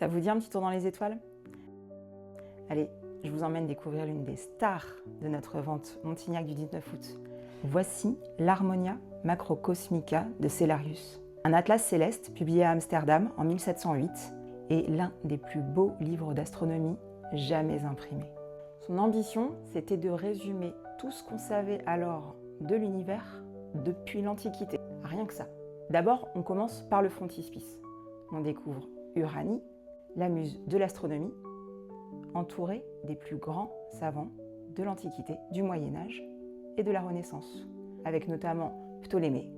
Ça vous dit un petit tour dans les étoiles? Allez, je vous emmène découvrir l'une des stars de notre vente Montignac du 19 août. Voici l'Harmonia Macrocosmica de Cellarius. Un atlas céleste publié à Amsterdam en 1708 et l'un des plus beaux livres d'astronomie jamais imprimés. Son ambition, c'était de résumer tout ce qu'on savait alors de l'univers depuis l'Antiquité. Rien que ça. D'abord, on commence par le frontispice. On découvre Uranie, la muse de l'astronomie, entourée des plus grands savants de l'Antiquité, du Moyen-Âge et de la Renaissance, avec notamment Ptolémée,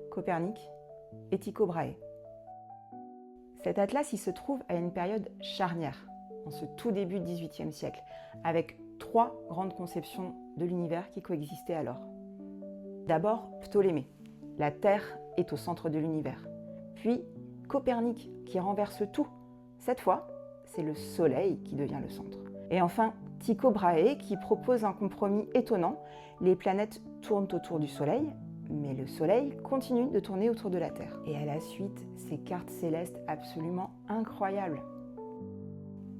Copernic et Tycho Brahe. Cet atlas, il se trouve à une période charnière, en ce tout début du XVIIIe siècle, avec trois grandes conceptions de l'univers qui coexistaient alors. D'abord, Ptolémée, la Terre est au centre de l'univers. Puis, Copernic, qui renverse tout. Cette fois, c'est le Soleil qui devient le centre. Et enfin, Tycho Brahe, qui propose un compromis étonnant. Les planètes tournent autour du Soleil, mais le Soleil continue de tourner autour de la Terre. Et à la suite, ces cartes célestes absolument incroyables.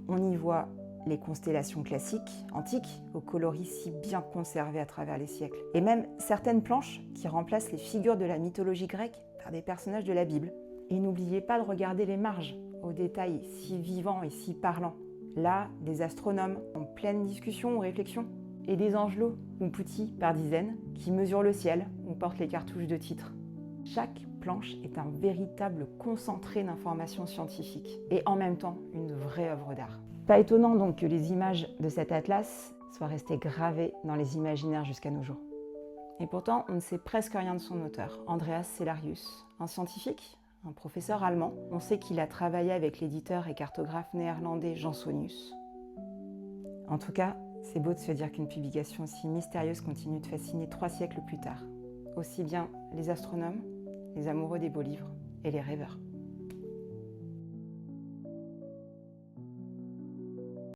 On y voit les constellations classiques, antiques, aux coloris si bien conservés à travers les siècles. Et même certaines planches qui remplacent les figures de la mythologie grecque par des personnages de la Bible. Et n'oubliez pas de regarder les marges, aux détails si vivants et si parlants. Là, des astronomes en pleine discussion ou réflexion, et des angelots ou petits par dizaines qui mesurent le ciel ou portent les cartouches de titres. Chaque planche est un véritable concentré d'informations scientifiques et en même temps une vraie œuvre d'art. Pas étonnant donc que les images de cet atlas soient restées gravées dans les imaginaires jusqu'à nos jours. Et pourtant, on ne sait presque rien de son auteur, Andreas Cellarius, un scientifique, un professeur allemand. On sait qu'il a travaillé avec l'éditeur et cartographe néerlandais Jansonius. En tout cas, c'est beau de se dire qu'une publication aussi mystérieuse continue de fasciner 3 siècles plus tard. Aussi bien les astronomes, les amoureux des beaux livres et les rêveurs.